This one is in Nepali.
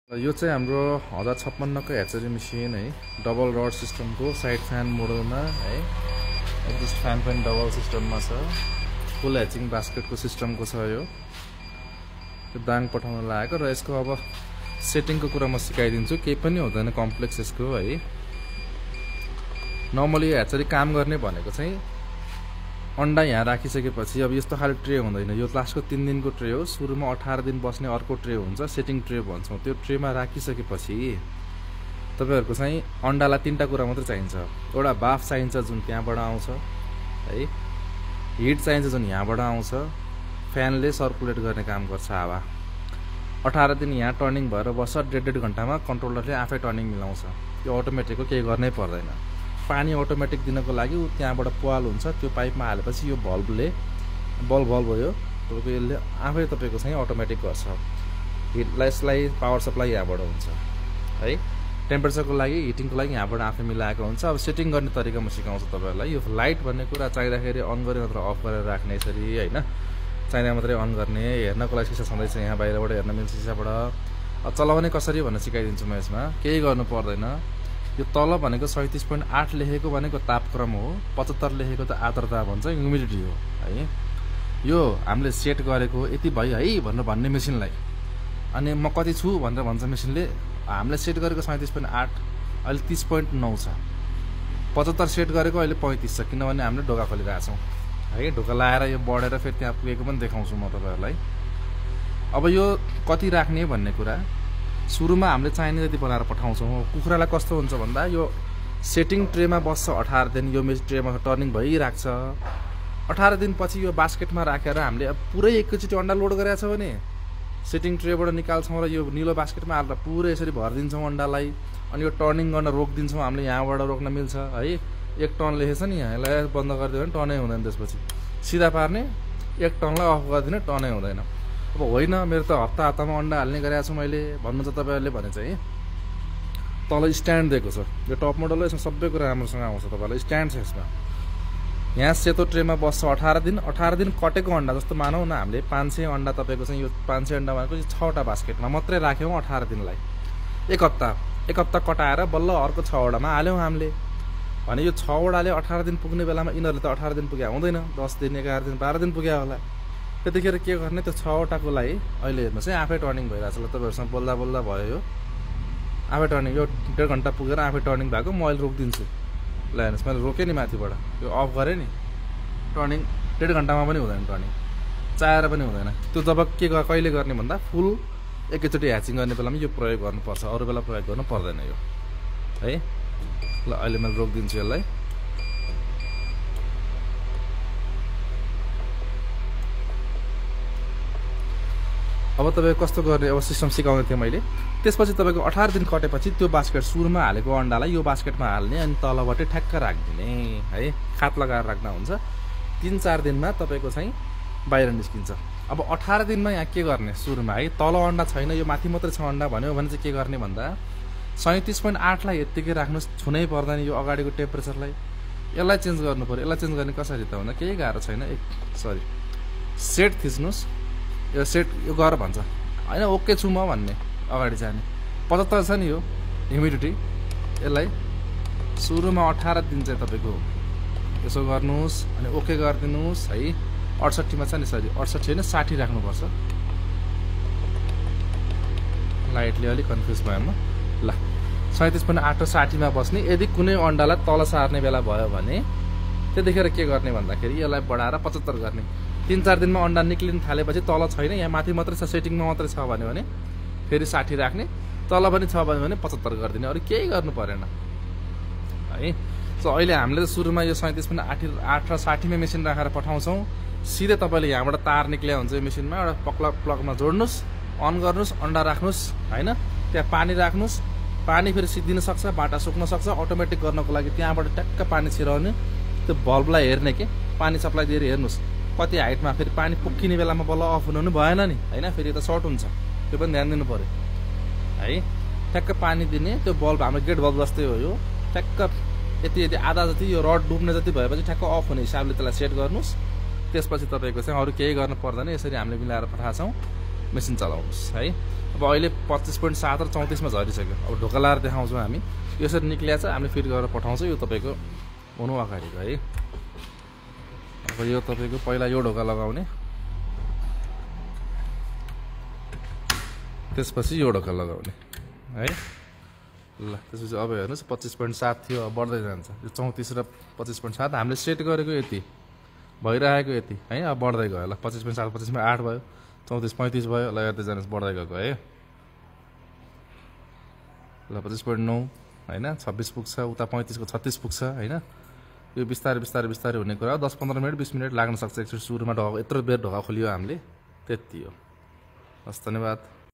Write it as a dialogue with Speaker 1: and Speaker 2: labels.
Speaker 1: यो चाहिँ हाम्रो 1056 को ह्याचरी मेसिन है, डबल रड सिस्टमको साइड फ्यान मोडलमा है। एग्जस्ट फ्यान पनि डबल सिस्टममा छ। फुल ह्याचिङ बास्केटको सिस्टमको छ यो। त्यो दाङ पठाउन लागेको र यसको अब सेटिङको कुरा म सिकाइदिन्छु। केही पनि हुँदैन कम्प्लेक्स यसको है। नर्मली ह्याचरी काम गर्ने भनेको चाहिँ अन्डा यहाँ राखिसकेपछि अब यस्तो खाले ट्रे हुँदैन। यो लास्टको 3 दिनको ट्रे हो। सुरुमा 18 दिन बस्ने अर्को ट्रे हुन्छ, सेटिङ ट्रे भन्छौँ। त्यो ट्रेमा राखिसकेपछि तपाईहरुको चाहिँ अन्डालाई 3टा कुरा मात्र चाहिन्छ। एउटा बाफ चाहिन्छ जुन त्यहाँबाट आउँछ है, हिट चाहिन्छ जुन यहाँबाट आउँछ, फ्यानले सर्कुलेट गर्ने काम गर्छ हावा। 18 दिन यहाँ टर्निङ भएर बस्छ। 1.5 घण्टामा कन्ट्रोलरले आफै टर्निङ मिलाउँछ। यो अटोमेटिक हो, केही गर्नै पर्दैन। पानी अटोमेटिक दिनको लागि त्यहाँबाट पाल हुन्छ, त्यो पाइपमा हालेपछि यो भल्भले बल्ब भयो तपाईको, यसले आफै तपाईको चाहिँ अटोमेटिक गर्छ। हिटलाई पावर सप्लाई यहाँबाट हुन्छ है। टेम्परेचरको लागि हिटिङको लागि यहाँबाट आफै मिलाएको हुन्छ। अब सेटिङ गर्ने तरिका म सिकाउँछु तपाईहरुलाई। यो लाइट भन्ने कुरा चाहिँदाखेरि अन गरेर नत्र अफ गरेर राख्ने यसरी हैन, चाहिँदा मात्रै अन गर्ने। हेर्नको लागि सिसा छँदैछ, यहाँ बाहिरबाट हेर्न मिल्छ सिसाबाट। अब चलाउने कसरी भनेर सिकाइदिन्छु म। यसमा केही गर्नु पर्दैन। यो तल भनेको 37.8 लेखेको भनेको तापक्रम हो, 75 लेखेको त आर्द्रता भन्छ, ह्युमिडिटी हो है। यो हामीले सेट गरेको यति भयो है भनेर भन्ने मेसिनलाई, अनि म कति छु भनेर भन्छ मेसिनले। हामीले सेट गरेको 37.8, अहिले 30.9 छ। 75 सेट गरेको अहिले 35 छ, किनभने हामीले ढोका खोलिरहेका छौँ है। ढोका लाएर यो बढेर फेरि त्यहाँ पुगेको पनि देखाउँछु म तपाईहरुलाई। अब यो कति राख्ने भन्ने कुरा सुरुमा हामीले चाहिने जति बनाएर पठाउँछौँ। कुखुरालाई कस्तो हुन्छ भन्दा यो सेटिङ ट्रेमा बस्छ 18 दिन, यो ट्रेमा टर्निङ भइरहेको छ। 18 दिन पछि यो बास्केटमा राखेर हामीले अब पुरै एकैचोटि अन्डा लोड गरेका छ भने सेटिङ ट्रेबाट निकाल्छौँ र यो निलो बास्केटमा हालेर पुरै यसरी भरिदिन्छौँ अन्डालाई। अनि यो टर्निङ गर्न रोकिदिन्छौँ। हामीले यहाँबाट रोक्न मिल्छ है। 1 टन लेखेछ नि यहाँ, यसलाई बन्द गरिदियो भने टनै हुँदैन। त्यसपछि सिधा पार्ने, 1 टनलाई अफ गरिदिने, टनै हुँदैन। अब होइन मेरो त हप्तामा अन्डा हाल्ने गरेको छु मैले भन्नु छ तपाईहरुले भने चाहिँ तल स्ट्यान्ड दिएको छ। यो टप मोडल हो, यसमा सबै कुरा राम्रोसँग आउँछ। तपाईहरुलाई स्ट्यान्ड छ यसमा। यहाँ सेतो ट्रेमा बस्छ 18 दिन। 18 दिन कटेको अन्डा जस्तो मानौ न, हामीले 500 अन्डा तपाईको चाहिँ यो 500 अन्डा भनेको 6वटा बास्केटमा मात्रै राख्यौँ 18 दिनलाई। एक हप्ता कटाएर बल्ल अर्को 6वटामा हाल्यौँ हामीले भने यो 6वटाले 18 दिन पुग्ने बेलामा यिनीहरूले त 18 दिन पुग्या हुँदैन, 10 दिन 11 दिन 12 दिन पुग्या होला। त्यतिखेर के गर्ने, त्यो 6वटाको लागि अहिले हेर्नुहोस् है, आफै टर्निङ भइरहेछ। ल तपाईहरुसँग बोल्दा बोल्दा भयो यो आफै टर्निङ। यो 1.5 घण्टा पुगेर आफै टर्निङ भएको। म अहिले रोकिदिन्छु। ल हेर्नुहोस्, मैले रोकेँ नि माथिबाट, यो अफ गरेँ नि, टर्निङ 1.5 घण्टामा पनि हुँदैन टर्निङ, चाहेर पनि हुँदैन। त्यो जब कहिले गर्ने भन्दा फुल एकैचोटि ह्याचिङ गर्ने बेलामा यो प्रयोग गर्नुपर्छ, अरू बेला प्रयोग गर्नु पर्दैन यो है। ल अहिले मैले रोकिदिन्छु यसलाई। अब तपाईको कस्तो गर्ने अब सिस्टम सिकाउने थिएँ मैले। त्यसपछि तपाईको 18 दिन कटेपछि त्यो बास्केट सुरुमा हालेको अन्डालाई यो बास्केटमा हाल्ने, अनि तलबाटै ठ्याक्क राखिदिने है। खात लगाएर राख्दा हुन्छ। 3-4 दिनमा तपाईको चाहिँ बाहिर निस्किन्छ। अब 18 दिनमा यहाँ के गर्ने, सुरुमा है तल अन्डा छैन, यो माथि मात्रै छ अन्डा भन्यो भने चाहिँ के गर्ने भन्दा 37.8 लाई यत्तिकै राख्नुस्, छुनै पर्दैन यो अगाडिको टेम्परेचरलाई। यसलाई चेन्ज गर्नु पर्यो। यसलाई चेन्ज गर्ने कसरी त भन्दा केही गाह्रो छैन। सेट थिच्नुस्, यो सेट यो गर भन्छ हैन, ओके छु म भन्ने अगाडि जाने। 75 छ नि यो ह्युमिडिटी। यसलाई सुरुमा 18 दिन चाहिँ तपाईको यसो गर्नुस्, अनि ओके गरिदिनुस् है। 68 मा छ नि, सरी 68 हैन 60 राख्नुपर्छ। लाइटली अलि कन्फ्युज भयो म। ल 37.8 र 60 मा बस्ने। यदि कुनै अन्डालाई तल सार्ने बेला भयो भने त्यतिखेर के गर्ने भन्दाखेरि यसलाई बढाएर 75 गर्ने। 3-4 दिनमा अन्डा निक्लिन थालेपछि तल छैन, यहाँ माथि मात्रै छ, सेटिङमा मात्रै छ भने फेरि 60 राख्ने, तल पनि छ भने 75 गरिदिने। अरू केही गर्नु परेन है। सो अहिले हामीले सुरुमा यो 37.8 र 60 मा मेसिन राखेर पठाउँछौँ। सिधै तपाईले यहाँबाट तार निक्लिया हुन्छ यो मेसिनमा, एउटा प्लगमा जोड्नुस्, अन गर्नुस्, अन्डा राख्नुस् हैन, त्यहाँ पानी राख्नुस्। पानी फेरि सिद्धिन सक्छ, बाटा सुक्न सक्छ। अटोमेटिक गर्नको लागि त्यहाँबाट ट्याक्क पानी छिराउने, त्यो भल्भलाई हेर्ने के पानी सप्लाई दिएर हेर्नुस् कति हाइटमा। फेरि पानी पुक्किने बेलामा बल्ल अफ हुनु भएन नि हैन, फेरि त सर्ट हुन्छ, त्यो पनि ध्यान दिनु पर्यो है। ठ्याक्क पानी दिने। त्यो बल्ब हाम्रो गेट बल्ब जस्तै हो यो। ठ्याक्क यति आधा जति यो रड डुब्ने जति भएपछि ठ्याक्क अफ हुने हिसाबले त्यसलाई सेट गर्नुस्। त्यसपछि तपाईको चाहिँ अरू केही गर्नु पर्दैन। यसरी हामीले मिलाएर पठाउँछौँ। मेसिन चलाउनुहोस् है। अब अहिले 25.7 र 34मा झरिसक्यो। अब ढोका लाएर देखाउँछौँ हामी, यसरी निक्लिया छ, हामीले फिट गरेर पठाउँछौँ। यो तपाईँको हुनु अगाडिको है। अब यो तपाईँको पहिला यो ढोका लगाउने, त्यसपछि यो ढोका लगाउने है। ल त्यसपछि अब हेर्नुहोस् 25.7 थियो, अब बढ्दै जान्छ। यो 34 र 25.7 हामीले सेट गरेको यति भइरहेको यति है। अब बढ्दै गयो। ल 25.7 25मा 8 भयो, 34 35 भयो। ल हेर्दै जानुहोस् बढ्दै गएको है। ल 25.9 होइन, 26 पुग्छ, उता 35 को 36 पुग्छ होइन। यो बिस्तारै बिस्तारै बिस्तारै हुने कुरा। 10-15 मिनट 20 मिनट लाग्न सक्छ एकचोटि सुरुमा ढोका यत्रो बेर ढोका खोलियो हामीले, त्यति हो। हस्, धन्यवाद।